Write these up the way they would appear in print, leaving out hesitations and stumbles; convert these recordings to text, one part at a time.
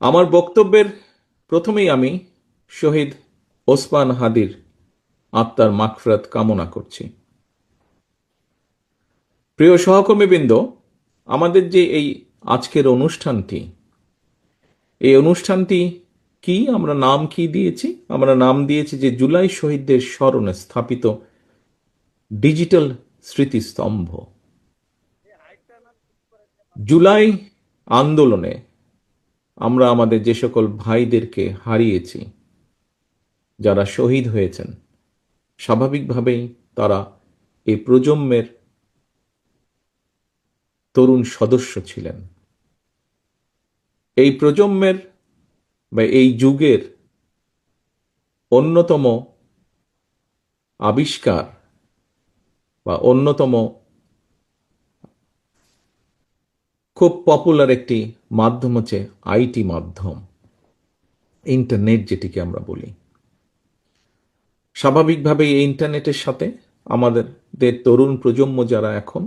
আমার বক্তব্যের প্রথমেই আমি শহীদ ওসমান হাদির আত্মার মাগফিরাত কামনা করছি। প্রিয় সহকর্মীবৃন্দ, আমাদের যে এই আজকের অনুষ্ঠানটি, এই অনুষ্ঠানটি কি আমরা নাম কি দিয়েছি? আমরা নাম দিয়েছি যে জুলাই শহীদদের স্মরণে স্থাপিত ডিজিটাল স্মৃতিস্তম্ভ। জুলাই আন্দোলনে আমরা আমাদের যে সকল ভাইদেরকে হারিয়েছি, যারা শহীদ হয়েছেন, স্বাভাবিকভাবেই তারা এই প্রজন্মের তরুণ সদস্য ছিলেন। এই প্রজন্মের বা এই যুগের অন্যতম আবিষ্কার বা অন্যতম খুব পপুলার একটি মাধ্যম হচ্ছে আইটি মাধ্যম, ইন্টারনেট যেটিকে আমরা বলি। স্বাভাবিকভাবেই এই ইন্টারনেটের সাথে আমাদের তরুণ প্রজন্ম যারা এখন,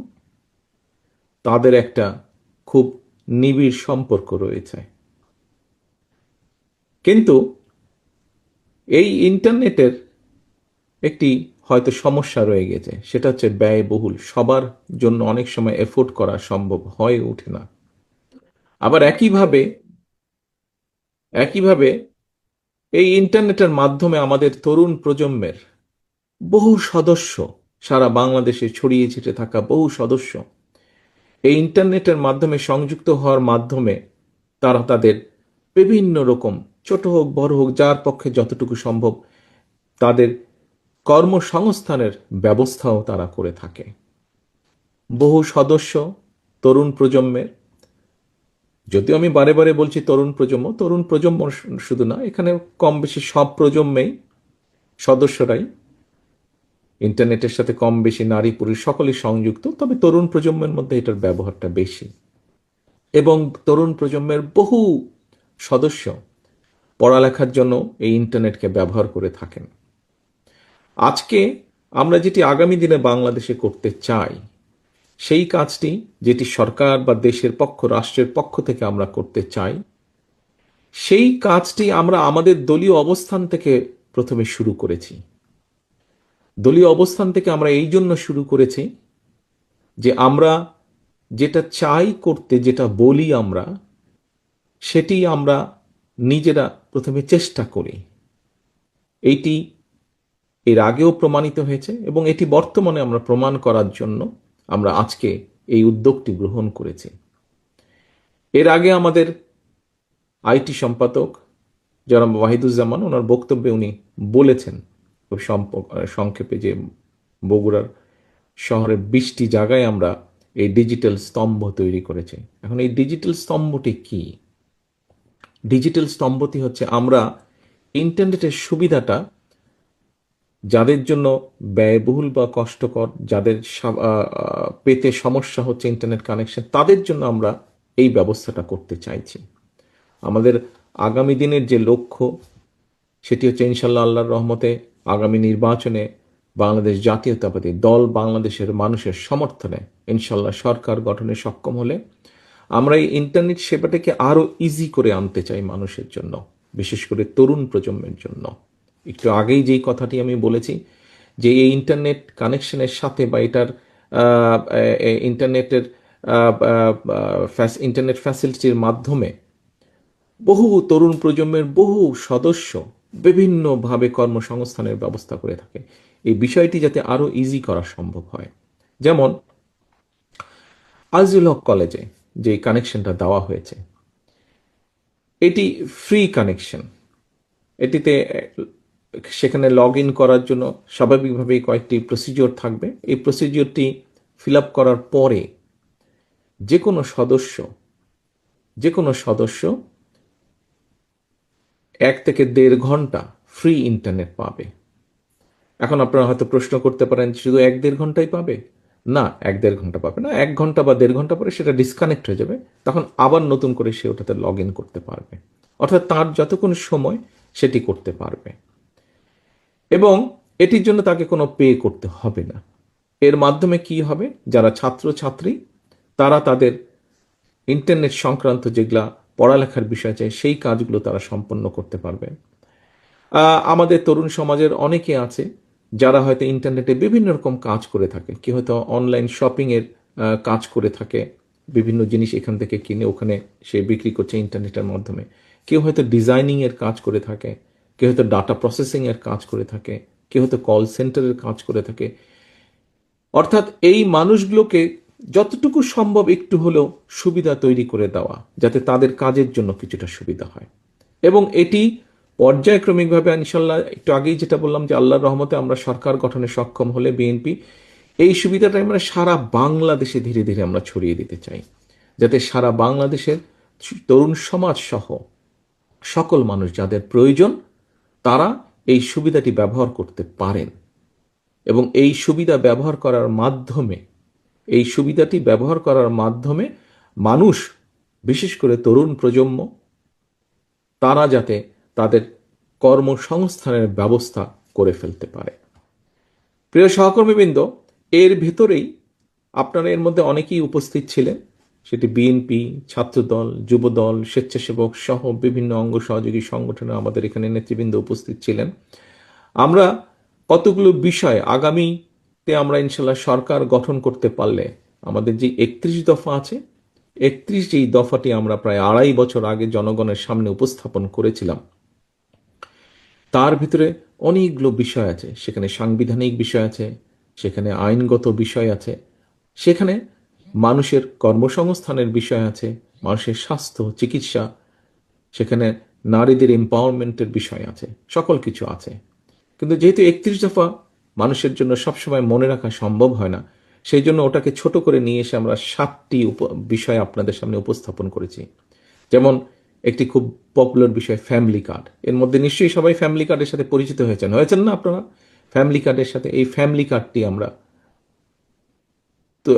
তাদের একটা খুব নিবিড় সম্পর্ক রয়েছে। কিন্তু এই ইন্টারনেটের একটি হয়তো সমস্যা রয়ে গেছে, সেটা হচ্ছে ব্যয়বহুল। সবার জন্য অনেক সময় এফোর্ড করা সম্ভব হয়ে ওঠে না। আবার একইভাবে একইভাবে এই ইন্টারনেটের মাধ্যমে আমাদের তরুণ প্রজন্মের বহু সদস্য, সারা বাংলাদেশে ছড়িয়ে ছিটে থাকা বহু সদস্য এই ইন্টারনেটের মাধ্যমে সংযুক্ত হওয়ার মাধ্যমে তারা তাদের বিভিন্ন রকম, ছোট হোক বড় হোক, যার পক্ষে যতটুকু সম্ভব, তাদের কর্মসংস্থানের ব্যবস্থাও তারা করে থাকে। বহু সদস্য তরুণ প্রজন্মের, যদিও আমি বারে বারে বলছি তরুণ প্রজন্ম শুধু না, এখানে কম বেশি সব প্রজন্মেই সদস্যরাই ইন্টারনেটের সাথে কম বেশি নারী পুরুষ সকলেই সংযুক্ত, তবে তরুণ প্রজন্মের মধ্যে এটার ব্যবহারটা বেশি। এবং তরুণ প্রজন্মের বহু সদস্য পড়ালেখার জন্য এই ইন্টারনেটকে ব্যবহার করে থাকেন। আজকে আমরা যেটি আগামী দিনে বাংলাদেশে করতে চাই, সেই কাজটি যেটি সরকার বা দেশের পক্ষ, রাষ্ট্রের পক্ষ থেকে আমরা করতে চাই, সেই কাজটি আমরা আমাদের দলীয় অবস্থান থেকে প্রথমে শুরু করেছি। দলীয় অবস্থান থেকে আমরা এই জন্য শুরু করেছি যে আমরা যেটা চাই করতে, যেটা বলি আমরা, সেটি আমরা নিজেরা প্রথমে চেষ্টা করি। এইটি এর আগেও প্রমাণিত হয়েছে এবং এটি বর্তমানে আমরা প্রমাণ করার জন্য আমরা আজকে এই উদ্যোগটি গ্রহণ করেছি। এর আগে আমাদের আইটি সম্পাদক জনাব ওয়াহিদুজ্জামান, ওনার বক্তব্যে উনি বলেছেন খুব সংক্ষেপে যে বগুড়ার শহরের 20টি জায়গায় আমরা এই ডিজিটাল স্তম্ভ তৈরি করেছি। এখন এই ডিজিটাল স্তম্ভটি কি? ডিজিটাল স্তম্ভটি হচ্ছে আমরা ইন্টারনেটের সুবিধাটা যাদের জন্য ব্যয়বহুল বা কষ্টকর, যাদের পেতে সমস্যা হচ্ছে ইন্টারনেট কানেকশন, তাদের জন্য আমরা এই ব্যবস্থাটা করতে চাইছি। আমাদের আগামী দিনের যে লক্ষ্য, সেটি হচ্ছে ইনশাল্লাহ আল্লাহর রহমতে আগামী নির্বাচনে বাংলাদেশ জাতীয়তাবাদী দল বাংলাদেশের মানুষের সমর্থনে ইনশাল্লাহ সরকার গঠনে সক্ষম হলে আমরা এই ইন্টারনেট সেবাটাকে আরো ইজি করে আনতে চাই মানুষের জন্য, বিশেষ করে তরুণ প্রজন্মের জন্য। একটু আগেই যেই কথাটি আমি বলেছি যে এই ইন্টারনেট কানেকশনের সাথে বা এটার ইন্টারনেটের ইন্টারনেট ফ্যাসিলিটির মাধ্যমে বহু তরুণ প্রজন্মের বহু সদস্য বিভিন্নভাবে কর্মসংস্থানের ব্যবস্থা করে থাকে। এই বিষয়টি যাতে আরো ইজি করা সম্ভব হয়, যেমন আজিজুল হক কলেজে যে কানেকশনটা দেওয়া হয়েছে, এটি ফ্রি কানেকশন। এটিতে সেখানে লগ ইন করার জন্য স্বাভাবিকভাবেই কয়েকটি প্রসিজিওর থাকবে। এই প্রসিজিওরটি ফিল আপ করার পরে যে কোনো সদস্য 1 থেকে 1.5 ঘন্টা ফ্রি ইন্টারনেট পাবে। এখন আপনারা হয়তো প্রশ্ন করতে পারেন, শুধু 1-1.5 ঘন্টাই পাবে? না, 1-1.5 ঘন্টা পাবে না। 1 ঘন্টা বা 1.5 ঘন্টা পরে সেটা ডিসকানেক্ট হয়ে যাবে, তখন আবার নতুন করে সে ওটাতে লগ ইন করতে পারবে। অর্থাৎ তার যতক্ষণ সময় সেটি করতে পারবে এবং এটির জন্য তাকে কোনো পে করতে হবে না। এর মাধ্যমে কি হবে, যারা ছাত্রছাত্রী তারা তাদের ইন্টারনেট সংক্রান্ত যেগুলা পড়ালেখার বিষয় চাই, সেই কাজগুলো তারা সম্পন্ন করতে পারবে। আমাদের তরুণ সমাজের অনেকে আছে যারা হয়তো ইন্টারনেটে বিভিন্ন রকম কাজ করে থাকে, কেউ হয়তো অনলাইন শপিংয়ের কাজ করে থাকে, বিভিন্ন জিনিস এখান থেকে কিনে ওখানে সে বিক্রি করছে ইন্টারনেটের মাধ্যমে। কেউ হয়তো ডিজাইনিংয়ের কাজ করে থাকে, কেউ হয়তো ডাটা প্রসেসিংয়ের কাজ করে থাকে, কেউ হয়তো কল সেন্টারের কাজ করে থাকে। অর্থাৎ এই মানুষগুলোকে যতটুকু সম্ভব একটু হলেও সুবিধা তৈরি করে দেওয়া, যাতে তাদের কাজের জন্য কিছুটা সুবিধা হয়। এবং এটি পর্যায়ক্রমিকভাবে ইনশাল্লাহ, একটু আগেই যেটা বললাম যে আল্লাহর রহমতে আমরা সরকার গঠনে সক্ষম হলে বিএনপি এই সুবিধাটা আমরা সারা বাংলাদেশে ধীরে ধীরে আমরা ছড়িয়ে দিতে চাই, যাতে সারা বাংলাদেশের তরুণ সমাজ সহ সকল মানুষ যাদের প্রয়োজন তারা এই সুবিধাটি ব্যবহার করতে পারেন। এবং এই সুবিধা ব্যবহার করার মাধ্যমে, এই সুবিধাটি ব্যবহার করার মাধ্যমে মানুষ, বিশেষ করে তরুণ প্রজন্ম, তারা যাতে তাদের কর্মসংস্থানের ব্যবস্থা করে ফেলতে পারে। প্রিয় সহকর্মীবৃন্দ, এর ভেতরেই আপনারা এর মধ্যে অনেকেই উপস্থিত ছিলেন, সেটি বিএনপি, ছাত্রদল, যুবদল, স্বেচ্ছাসেবক সহ বিভিন্ন অঙ্গ সহযোগী সংগঠনে আমাদের এখানে নেতৃবৃন্দ উপস্থিত ছিলেন। আমরা কতগুলো বিষয় আগামীতে আমরা ইনশাল্লাহ সরকার গঠন করতে পারলে আমাদের যে 31 দফা আছে, 31 যেই দফাটি আমরা প্রায় 2.5 বছর আগে জনগণের সামনে উপস্থাপন করেছিলাম, তার ভিতরে অনেকগুলো বিষয় আছে। সেখানে সাংবিধানিক বিষয় আছে, সেখানে আইনগত বিষয় আছে, সেখানে মানুষের কর্মসংস্থানের বিষয় আছে, মানুষের স্বাস্থ্য, চিকিৎসা, সেখানে নারীদের এম্পাওয়ারমেন্টের বিষয় আছে, সকল কিছু আছে। কিন্তু যেহেতু 31 দফা মানুষের জন্য সবসময় মনে রাখা সম্ভব হয় না, সেই জন্য ওটাকে ছোট করে নিয়ে এসে আমরা 7টি বিষয় আপনাদের সামনে উপস্থাপন করেছি। যেমন একটি খুব পপুলার বিষয় ফ্যামিলি কার্ড। এর মধ্যে নিশ্চয়ই সবাই ফ্যামিলি কার্ডের সাথে পরিচিত হয়েছেন না আপনারা? ফ্যামিলি কার্ডের সাথে এই ফ্যামিলি কার্ডটি আমরা তো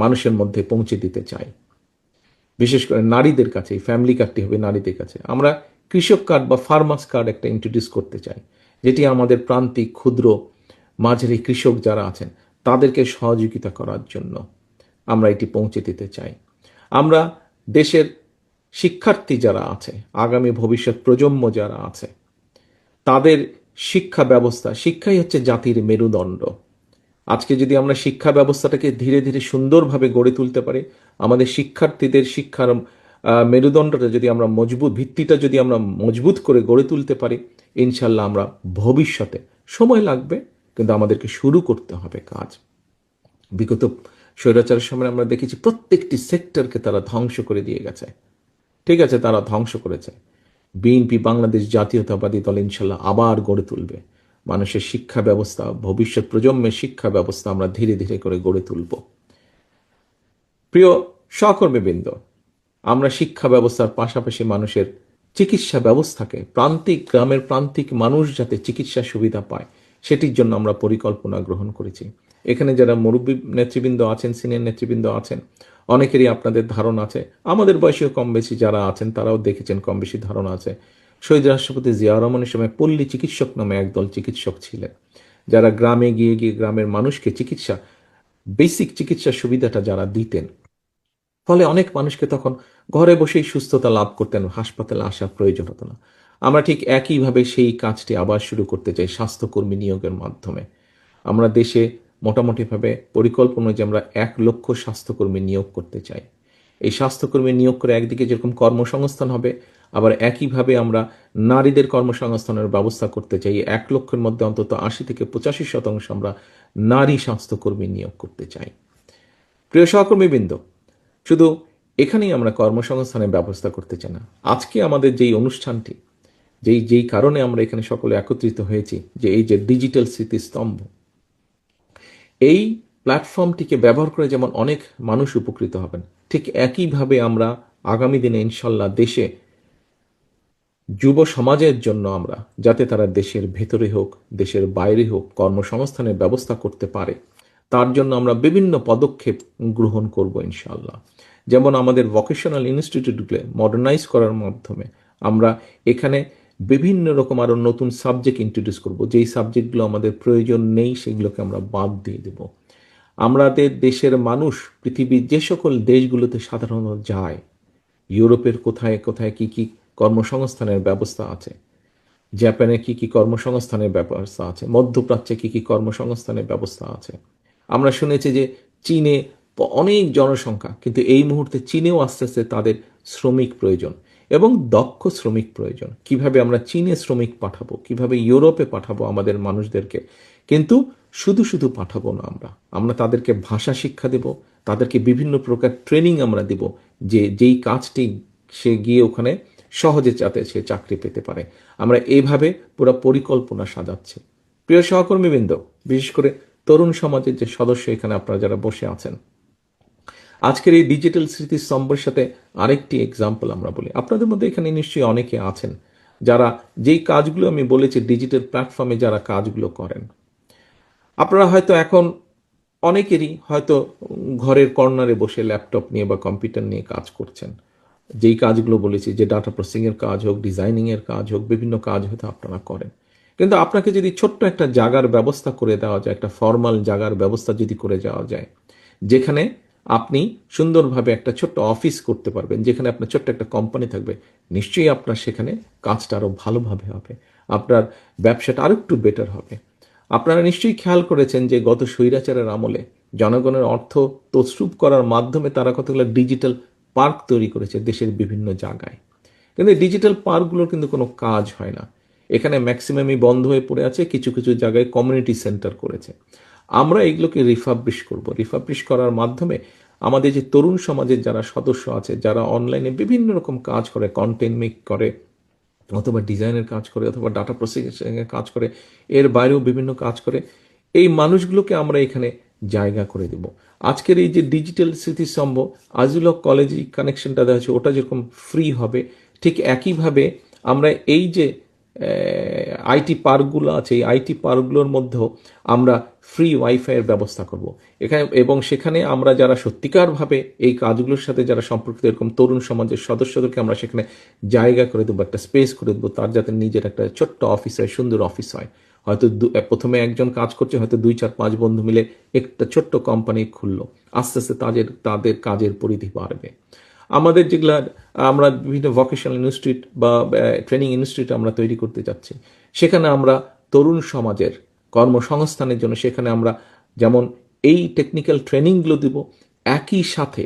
মানুষের মধ্যে পৌঁছে দিতে চাই, বিশেষ করে নারীদের কাছে। এই ফ্যামিলি কার্ডটি হবে নারীদের কাছে। আমরা কৃষক কার্ড বা ফার্মার্স কার্ড একটা ইন্ট্রোডিউস করতে চাই, যেটি আমাদের প্রান্তিক ক্ষুদ্র মাঝারি কৃষক যারা আছেন তাদেরকে সহযোগিতা করার জন্য আমরা এটি পৌঁছে দিতে চাই। আমরা দেশের শিক্ষার্থী যারা আছে, আগামী ভবিষ্যৎ প্রজন্ম যারা আছে, তাদের শিক্ষা ব্যবস্থা, শিক্ষাই হচ্ছে জাতির মেরুদণ্ড। আজকে যদি আমরা শিক্ষা ব্যবস্থাটাকে ধীরে ধীরে সুন্দরভাবে গড়ে তুলতে পারি, আমাদের শিক্ষার্থীদের শিক্ষার মেরুদণ্ডটা যদি আমরা মজবুত, ভিত্তিটা যদি আমরা মজবুত করে গড়ে তুলতে পারি, ইনশাল্লাহ আমরা ভবিষ্যতে, সময় লাগবে কিন্তু আমাদেরকে শুরু করতে হবে কাজ। বিগত স্বৈরাচারের সময় আমরা দেখেছি প্রত্যেকটি সেক্টরকে তারা ধ্বংস করে দিয়ে গেছে। ঠিক আছে, তারা ধ্বংস করেছে। বিএনপি বাংলাদেশ জাতীয়তাবাদী দল ইনশাল্লাহ আবার গড়ে তুলবে মানুষের শিক্ষা ব্যবস্থা, ভবিষ্যৎ প্রজন্মের শিক্ষা ব্যবস্থা আমরা ধীরে ধীরে করে গড়ে তুলব। প্রিয় সহকর্মীবৃন্দ, আমরা শিক্ষা ব্যবস্থার পাশাপাশি মানুষের চিকিৎসা ব্যবস্থাকে, প্রান্তিক গ্রামের প্রান্তিক মানুষ যাতে চিকিৎসা সুবিধা পায় সেটির জন্য আমরা পরিকল্পনা গ্রহণ করেছি। এখানে যারা মুরব্বী নেতৃবৃন্দ আছেন, সিনিয়র নেতৃবৃন্দ আছেন, অনেকেরই আপনাদের ধারণা আছে, আমাদের বয়সীয় কম বেশি যারা আছেন তারাও দেখেছেন, কম বেশি ধারণা আছে। শহীদ রাষ্ট্রপতি জিয়া রহমানের সময় পল্লী চিকিৎসক নামে একদল চিকিৎসক ছিলেন, যারা গ্রামে গিয়ে গিয়ে গ্রামের মানুষকে চিকিৎসা, বেসিক চিকিৎসা সুবিধাটা যারা দিতেন, ফলে অনেক মানুষকে তখন ঘরে বসেই সুস্থতা লাভ করতেন, হাসপাতালে আসার প্রয়োজন হতো না। আমরা ঠিক একইভাবে সেই কাজটি আবার শুরু করতে চাই স্বাস্থ্যকর্মী নিয়োগের মাধ্যমে। আমরা দেশে মোটামুটিভাবে পরিকল্পনা যে আমরা 1 লক্ষ স্বাস্থ্যকর্মী নিয়োগ করতে চাই। এই স্বাস্থ্যকর্মী নিয়োগ করে একদিকে যেরকম কর্মসংস্থান হবে, আবার একইভাবে আমরা নারীদের কর্মসংস্থানের ব্যবস্থা করতে চাই। 1 লক্ষের মধ্যে অন্তত 80 থেকে 85% আমরা নারী স্বাস্থ্যকর্মী নিয়োগ করতে চাই। প্রিয় সহকর্মীবৃন্দ, শুধু এখানেই আমরা কর্মসংস্থানের ব্যবস্থা করতে চাই না। আজকে আমাদের যেই অনুষ্ঠানটি, যেই কারণে আমরা এখানে সকলে একত্রিত হয়েছি, যে এই যে ডিজিটাল স্মৃতিস্তম্ভ, এই প্ল্যাটফর্মটিকে ব্যবহার করে যেমন অনেক মানুষ উপকৃত হবেন, ঠিক একইভাবে আমরা আগামী দিনে ইনশাল্লাহ দেশে যুব সমাজের জন্য আমরা, যাতে তারা দেশের ভেতরে হোক দেশের বাইরে হোক কর্মসংস্থানের ব্যবস্থা করতে পারে, তার জন্য আমরা বিভিন্ন পদক্ষেপ গ্রহণ করব ইনশাল্লাহ। যেমন আমাদের ভোকেশনাল ইনস্টিটিউটগুলো মডার্নাইজ করার মাধ্যমে আমরা এখানে বিভিন্ন রকম আরও নতুন সাবজেক্ট ইন্ট্রোডিউস করব। যেই সাবজেক্টগুলো আমাদের প্রয়োজন নেই সেগুলোকে আমরা বাদ দিয়ে দেব। আমাদের দেশের মানুষ পৃথিবীর যে সকল দেশগুলোতে সাধারণত যায়, ইউরোপের কোথায় কোথায় কি কি কর্মসংস্থানের ব্যবস্থা আছে, জাপানে কি কি কর্মসংস্থানের ব্যবস্থা আছে, মধ্যপ্রাচ্যে কি কি কর্মসংস্থানের ব্যবস্থা আছে। আমরা শুনেছি যে চীনে অনেক জনসংখ্যা, কিন্তু এই মুহূর্তে চীনেও আস্তে আস্তে তাদের শ্রমিক প্রয়োজন এবং দক্ষ শ্রমিক প্রয়োজন। কিভাবে আমরা চীনে শ্রমিক পাঠাবো, কিভাবে ইউরোপে পাঠাবো আমাদের মানুষদেরকে, কিন্তু শুধু শুধু পাঠাবো না, আমরা আমরা তাদেরকে ভাষা শিক্ষা দেব, তাদেরকে বিভিন্ন প্রকার ট্রেনিং আমরা দেব, যে যেই কাজটি সে গিয়ে ওখানে সহজে যাতে সে চাকরি পেতে পারে। আমরা এইভাবে পুরো পরিকল্পনা সাজাচ্ছি। প্রিয় সহকর্মীবৃন্দ, বিশেষ করে তরুণ সমাজের যে সদস্য এখানে আপনারা যারা বসে আছেন, আজকের এই ডিজিটাল স্মৃতিস্তম্ভের সাথে আরেকটি এক্সাম্পল আমরা বলি। আপনাদের মধ্যে এখানে নিশ্চয়ই অনেকে আছেন যারা যেই কাজগুলো আমি বলেছি ডিজিটাল প্ল্যাটফর্মে যারা কাজগুলো করেন। আপনারা হয়তো এখন অনেকেরই হয়তো ঘরের কর্নারে বসে ল্যাপটপ নিয়ে বা কম্পিউটার নিয়ে কাজ করছেন। যেই কাজগুলো বলেছি, যে ডাটা প্রসেসিংয়ের কাজ হোক, ডিজাইনিংয়ের কাজ হোক, বিভিন্ন কাজ হয়তো আপনারা করেন। কিন্তু আপনাকে যদি ছোট্ট একটা জায়গার ব্যবস্থা করে দেওয়া যায়, একটা ফর্মাল জায়গার ব্যবস্থা যদি করে দেওয়া যায়, যেখানে আপনি সুন্দরভাবে একটা ছোট্ট অফিস করতে পারবেন, যেখানে আপনার ছোট্ট একটা কোম্পানি থাকবে, নিশ্চয়ই আপনার সেখানে কাজটা আরও ভালোভাবে হবে, আপনার ব্যবসাটা আরও একটু বেটার হবে। আপনারা নিশ্চয়ই খেয়াল করেছেন যে গত স্বৈরাচারের আমলে জনগণের অর্থ তছরূপ করার মাধ্যমে তারা কতগুলো ডিজিটাল পার্ক তৈরি করেছে দেশের বিভিন্ন জায়গায়। কিন্তু এই ডিজিটাল পার্কগুলোর কিন্তু কোনো কাজ হয় না। এখানে ম্যাক্সিমামই বন্ধ হয়ে পড়ে আছে, কিছু কিছু জায়গায় কমিউনিটি সেন্টার করেছে। আমরা এগুলোকে রিফাবলিশ করব। রিফাবলিশ করার মাধ্যমে আমাদের যে তরুণ সমাজের যারা সদস্য আছে, যারা অনলাইনে বিভিন্ন রকম কাজ করে, কন্টেন্ট মেক করে, অথবা ডিজাইনের কাজ করে, অথবা ডাটা প্রসেসিংয়ের কাজ করে, এর বাইরেও বিভিন্ন কাজ করে, এই মানুষগুলোকে আমরা এখানে জায়গা করে দেব। আজকের এই যে ডিজিটাল স্মৃতিস্তম্ভ আজিলক কলেজ কানেকশনটা দেওয়া হচ্ছে, ওটা যেরকম ফ্রি হবে, ঠিক একইভাবে আমরা এই যে আইটি পার্কগুলো আছে, এই আইটি পার্কগুলোর মধ্যেও আমরা ফ্রি ওয়াইফাইয়ের ব্যবস্থা করব এখানে, এবং সেখানে আমরা যারা সত্যিকারভাবে এই কাজগুলোর সাথে যারা সম্পর্কিত এরকম তরুণ সমাজের সদস্যদেরকে আমরা সেখানে জায়গা করে দেবো, একটা স্পেস করে দেবো, তার যাতে নিজের একটা ছোট্ট অফিস হয়, সুন্দর অফিস হয়। হয়তো প্রথমে একজন কাজ করছে, হয়তো 2, 4, 5 বন্ধু মিলে একটা ছোট্ট কোম্পানি খুললো, আস্তে আস্তে তাদের কাজের পরিধি বাড়বে। আমাদের যেগুলা আমরা বিভিন্ন ভোকেশনাল ইনস্টিটিউট বা ট্রেনিং ইনস্টিটিউট আমরা তৈরি করতে যাচ্ছি, সেখানে আমরা তরুণ সমাজের কর্মসংস্থানের জন্য সেখানে আমরা যেমন এই টেকনিক্যাল ট্রেনিংগুলো দিব, একই সাথে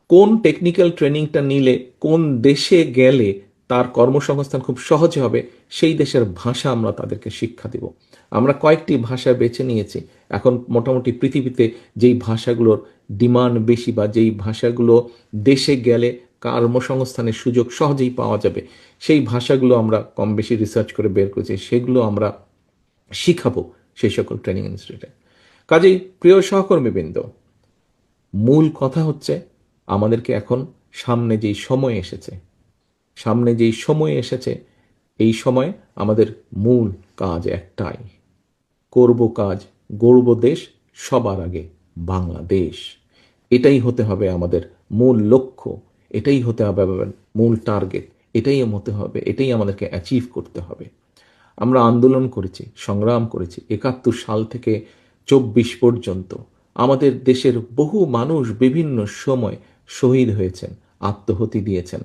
কোন টেকনিক্যাল ট্রেনিংটা নিলে কোন দেশে গেলে তার কর্মসংস্থান খুব সহজে হবে, সেই দেশের ভাষা আমরা তাদেরকে শিক্ষা দেব। আমরা কয়েকটি ভাষা বেছে নিয়েছি। এখন মোটামুটি পৃথিবীতে যেই ভাষাগুলোর ডিমান্ড বেশি, বা যেই ভাষাগুলো দেশে গেলে কর্মসংস্থানের সুযোগ সহজেই পাওয়া যাবে, সেই ভাষাগুলো আমরা কম বেশি রিসার্চ করে বের করেছি, সেগুলো আমরা শিখাবো সেই সকল ট্রেনিং ইনস্টিটিউটে। কাজেই প্রিয় সহকর্মীবৃন্দ, মূল কথা হচ্ছে আমাদেরকে এখন সামনে যেই সময় এসেছে, এই সময় আমাদের মূল কাজ একটাই, করব কাজ, গড়ব দেশ, সবার আগে বাংলাদেশ। এটাই হতে হবে আমাদের মূল লক্ষ্য, এটাই হতে হবে আমাদের মূল টার্গেট, এটাই হতে হবে, এটাই আমাদেরকে অ্যাচিভ করতে হবে। আমরা আন্দোলন করেছি, সংগ্রাম করেছি 71 সাল থেকে 24 পর্যন্ত। আমাদের দেশের বহু মানুষ বিভিন্ন সময় শহীদ হয়েছেন, আত্মহতি দিয়েছেন,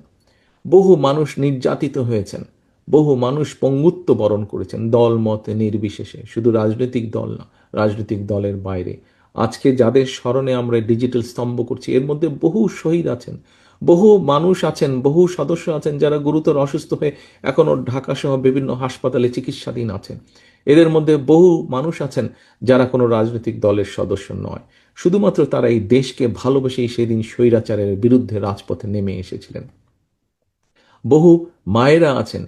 বহু মানুষ নির্যাতিত হয়েছেন, বহু মানুষ পঙ্গুত্ব বরণ করেছেন, দল মত নির্বিশেষে, শুধু রাজনৈতিক দল না, রাজনৈতিক দলের বাইরে। আজকে যাদের স্মরণে আমরা ডিজিটাল স্তম্ভ করছি, এর মধ্যে বহু শহীদ আছেন, বহু মানুষ আছেন, বহু সদস্য আছেন যারা গুরুতর অসুস্থ হয়ে এখনও ঢাকা সহ বিভিন্ন হাসপাতালে চিকিৎসাধীন আছেন। এদের মধ্যে বহু মানুষ আছেন যারা কোনো রাজনৈতিক দলের সদস্য নয়, শুধুমাত্র তারা এই দেশকে ভালোবেসেই সেদিন স্বৈরাচারের বিরুদ্ধে রাজপথে নেমে এসেছিলেন। বহু মায়েরা আছেন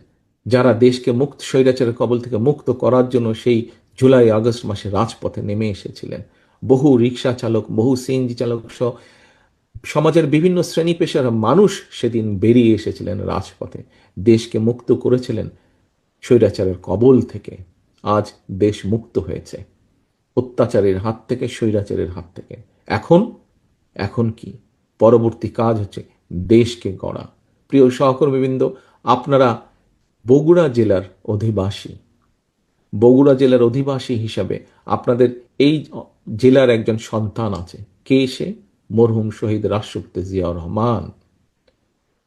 যারা দেশকে স্বৈরাচারের কবল থেকে মুক্ত করার জন্য সেই জুলাই আগস্ট মাসে রাজপথে নেমে এসেছিলেন। বহু রিক্সা চালক, বহু সিএনজি চালক সহ সমাজের বিভিন্ন শ্রেণী পেশার মানুষ সেদিন বেরিয়ে এসেছিলেন রাজপথে, দেশকে মুক্ত করেছিলেন স্বৈরাচারের কবল থেকে। আজ দেশ মুক্ত হয়েছে অত্যাচারের হাত থেকে, স্বৈরাচারের হাত থেকে। এখন এখন কি পরবর্তী কাজ হচ্ছে দেশকে গড়া। প্রিয় সহকর্মীবৃন্দ, আপনারা বগুড়া জেলার অধিবাসী, হিসাবে আপনাদের এই জেলার একজন সন্তান আছে। কে সে? মরহুম শহীদ রাষ্ট্রপতি জিয়াউর রহমান।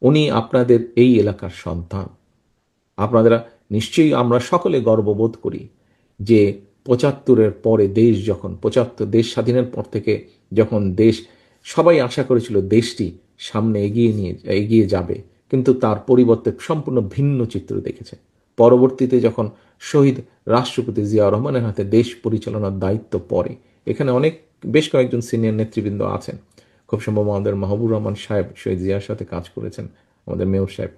উনি আপনাদের এই এলাকার সন্তান। আপনারা নিশ্চয়ই, আমরা সকলে গর্ববোধ করি যে ৭৫-এর পরে দেশ যখন ৭৫ দেশ স্বাধীনের পর থেকে যখন দেশ, সবাই আশা করেছিল দেশটি সামনে এগিয়ে যাবে, কিন্তু তার পরিবর্তে সম্পূর্ণ ভিন্ন চিত্র দেখেছে। পরবর্তীতে যখন শহীদ রাষ্ট্রপতি জিয়াউর রহমানের হাতে দেশ পরিচালনার দায়িত্ব পড়ে, এখানে বেশ কয়েকজন সিনিয়র নেতৃবৃন্দ আছেন। খুব সম্ভব আমাদের মাহবুবুর রহমান সাহেব শহীদ জিয়ার সাথে কাজ করেছেন, আমাদের মেয়র সাহেব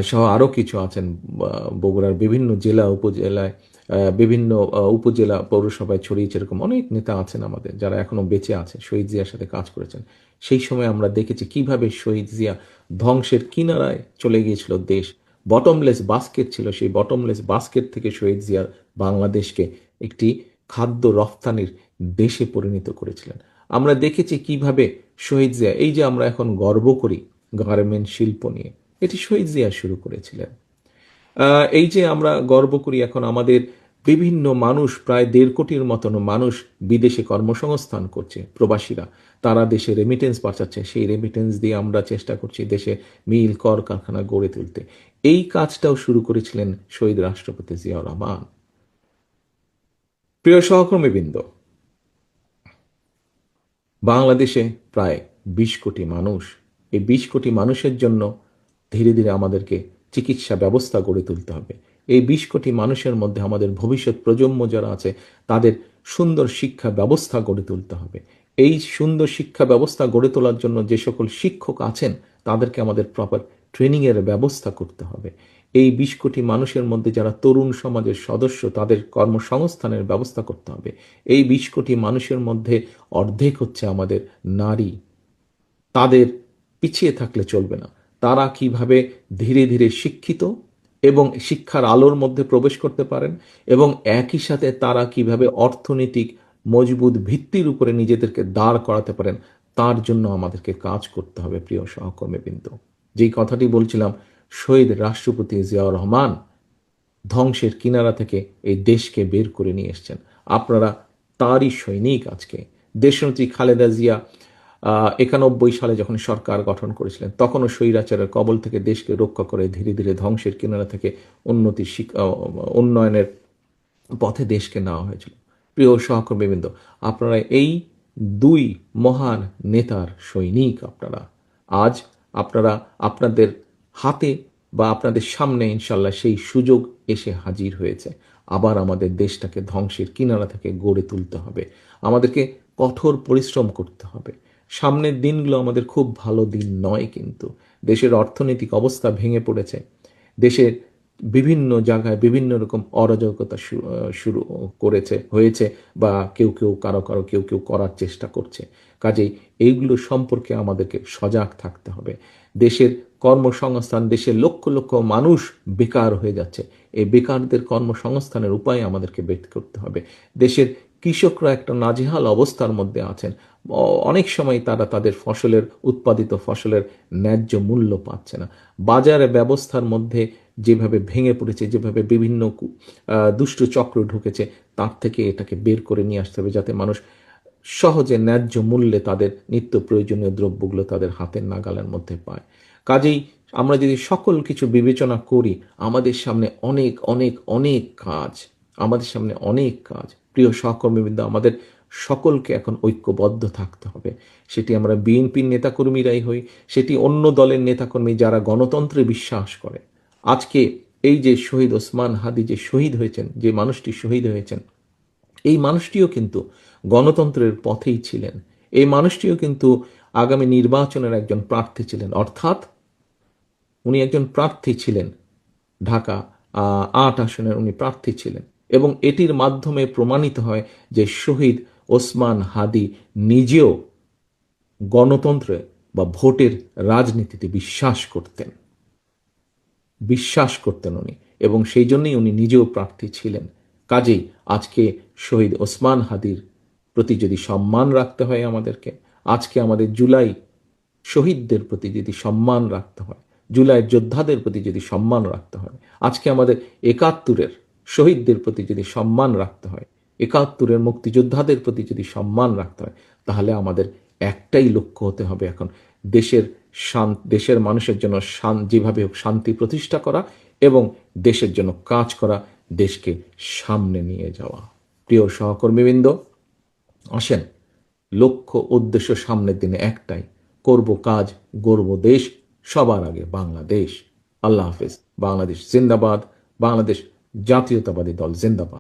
সহ আরও কিছু আছেন। বগুড়ার বিভিন্ন জেলা উপজেলায়, বিভিন্ন উপজেলা পৌরসভায় ছড়িয়েছে এরকম অনেক নেতা আছেন আমাদের, যারা এখনো বেঁচে আছে, শহীদ জিয়ার সাথে কাজ করেছেন। সেই সময় আমরা দেখেছি কিভাবে শহীদ জিয়া ধ্বংসের কিনারায় চলে গিয়েছিল দেশ। বটমলেস বাস্কেট ছিল, সেই বটমলেস বাস্কেট থেকে শহীদ জিয়া বাংলাদেশকে একটি খাদ্য রফতানির দেশে পরিণত করেছিলেন। আমরা দেখেছি কিভাবে শহীদ জিয়া, এই যে আমরা এখন গর্ব করি গার্মেন্ট শিল্প নিয়ে, এটি শহীদ জিয়া শুরু করেছিলেন। এই যে আমরা গর্ব করি এখন আমাদের বিভিন্ন মানুষ, প্রায় ১.৫ কোটির মতন মানুষ বিদেশে কর্মসংস্থান করছে, প্রবাসীরা, তারা দেশে রেমিটেন্স পাঠাচ্ছে, সেই রেমিটেন্স দিয়ে আমরা চেষ্টা করছি দেশে মিল কারখানা গড়ে তুলতে। এই কাজটাও শুরু করেছিলেন শহীদ রাষ্ট্রপতি জিয়াউর রহমান। প্রিয় সহকর্মীবৃন্দ, বাংলাদেশে প্রায় ২০ কোটি মানুষ। এই ২০ কোটি মানুষের জন্য ধীরে ধীরে আমাদেরকে চিকিৎসা ব্যবস্থা গড়ে তুলতে হবে। এই ২০ কোটি মানুষের মধ্যে আমাদের ভবিষ্যৎ প্রজন্ম যারা আছে তাদের সুন্দর শিক্ষা ব্যবস্থা গড়ে তুলতে হবে। এই সুন্দর শিক্ষা ব্যবস্থা গড়ে তোলার জন্য যে সকল শিক্ষক আছেন তাদেরকে আমাদের প্রপার ট্রেনিংয়ের ব্যবস্থা করতে হবে। এই ২০ কোটি মানুষের মধ্যে যারা তরুণ সমাজের সদস্য, তাদের কর্মসংস্থানের ব্যবস্থা করতে হবে। এই ২০ কোটি মানুষের মধ্যে অর্ধেক হচ্ছে আমাদের নারী। তাদের পিছিয়ে থাকলে চলবে না। তারা কিভাবে ধীরে ধীরে শিক্ষিত এবং শিক্ষার আলোর মধ্যে প্রবেশ করতে পারেন, এবং একই সাথে তারা কিভাবে অর্থনৈতিক মজবুত ভিত্তির উপরে নিজেদেরকে দাঁড় করাতে পারেন, তার জন্য আমাদেরকে কাজ করতে হবে। প্রিয় সহকর্মীবৃন্দ, যেই কথাটি বলছিলাম, শহীদ রাষ্ট্রপতি জিয়াউর রহমান ধ্বংসের কিনারা থেকে এই দেশকে বের করে নিয়ে এসছেন। আপনারা তারই সৈনিক। আজকে দেশনেত্রী খালেদা জিয়া ৯১ সালে যখন সরকার গঠন করেছিলেন, তখনও স্বৈরাচারের কবল থেকে দেশকে রক্ষা করে ধীরে ধীরে ধ্বংসের কিনারা থেকে উন্নয়নের পথে দেশকে নেওয়া হয়েছিল। প্রিয় সহকর্মীবৃন্দ, আপনারা এই দুই মহান নেতার সৈনিক। আপনারা আজ আপনাদের হাতে বা আপনাদের সামনে ইনশাল্লাহ সেই সুযোগ এসে হাজির হয়েছে। আবার আমাদের দেশটাকে ধ্বংসের কিনারা থেকে গড়ে তুলতে হবে। আমাদেরকে কঠোর পরিশ্রম করতে হবে। সামনের দিনগুলো আমাদের খুব ভালো দিন নয়, কিন্তু দেশের অর্থনৈতিক অবস্থা ভেঙে পড়েছে। দেশের বিভিন্ন জায়গায় বিভিন্ন রকম অরাজকতা শুরু হয়েছে, বা কেউ কেউ করার চেষ্টা করছে। কাজেই এইগুলো সম্পর্কে আমাদেরকে সজাগ থাকতে হবে। দেশের কর্মসংস্থান, দেশের লক্ষ লক্ষ মানুষ বেকার হয়ে যাচ্ছে। এই বেকারদের কর্মসংস্থানের উপায় আমাদেরকে বের করতে হবে। দেশের কৃষকরা একটা নাজেহাল অবস্থার মধ্যে আছেন। অনেক সময় তারা তাদের উৎপাদিত ফসলের ন্যায্য মূল্য পাচ্ছে না। বাজারে ব্যবস্থার মধ্যে যেভাবে ভেঙে পড়েছে, যেভাবে বিভিন্ন দুষ্ট চক্র ঢুকেছে, তার থেকে এটাকে বের করে নিয়ে আসতে হবে, যাতে মানুষ সহজে ন্যায্য মূল্যে তাদের নিত্য প্রয়োজনীয় দ্রব্যগুলো তাদের হাতের নাগালের মধ্যে পায়। কাজেই আমরা যদি সকল কিছু বিবেচনা করি, আমাদের সামনে অনেক অনেক অনেক কাজ, প্রিয় সহকর্মীবৃন্দ, আমাদের সকলকে এখন ঐক্যবদ্ধ থাকতে হবে। সেটি আমরা বিএনপির নেতাকর্মীরাই হই, সেটি অন্য দলের নেতাকর্মী যারা গণতন্ত্রে বিশ্বাস করে। আজকে এই যে শহীদ ওসমান হাদি যে শহীদ হয়েছেন, যে মানুষটি শহীদ হয়েছেন, এই মানুষটিও কিন্তু গণতন্ত্রের পথেই ছিলেন। এই মানুষটিও কিন্তু আগামী নির্বাচনের একজন প্রার্থী ছিলেন, অর্থাৎ উনি একজন প্রার্থী ছিলেন। ঢাকা ৮ আসনের উনি প্রার্থী ছিলেন, এবং এটির মাধ্যমে প্রমাণিত হয় যে শহীদ ওসমান হাদি নিজেও গণতন্ত্রে বা ভোটের রাজনীতিতে বিশ্বাস করতেন উনি, এবং সেই জন্যই উনি নিজেও প্রার্থী ছিলেন। কাজেই আজকে শহীদ ওসমান হাদির প্রতি যদি সম্মান রাখতে হয় আমাদেরকে, আজকে আমাদের জুলাই শহীদদের প্রতি যদি সম্মান রাখতে হয়, জুলাই যোদ্ধাদের প্রতি যদি সম্মান রাখতে হয়, আজকে আমাদের ৭১-এর শহীদদের প্রতি যদি সম্মান রাখতে হয়, ৭১-এর মুক্তিযোদ্ধাদের প্রতি যদি সম্মান রাখতে হয়, তাহলে আমাদের একটাই লক্ষ্য হতে হবে এখন, দেশের দেশের মানুষের জন্য যেভাবে হোক শান্তি প্রতিষ্ঠা করা এবং দেশের জন্য কাজ করা, দেশকে সামনে নিয়ে যাওয়া। প্রিয় সহকর্মীবৃন্দ, আসেন, লক্ষ্য উদ্দেশ্য সামনের দিনে একটাই, করব কাজ, গড়ব দেশ, সবার আগে বাংলাদেশ। আল্লাহ হাফেজ। বাংলাদেশ জিন্দাবাদ। বাংলাদেশ জাতীয়তাবাদী দল জিন্দাবাদ।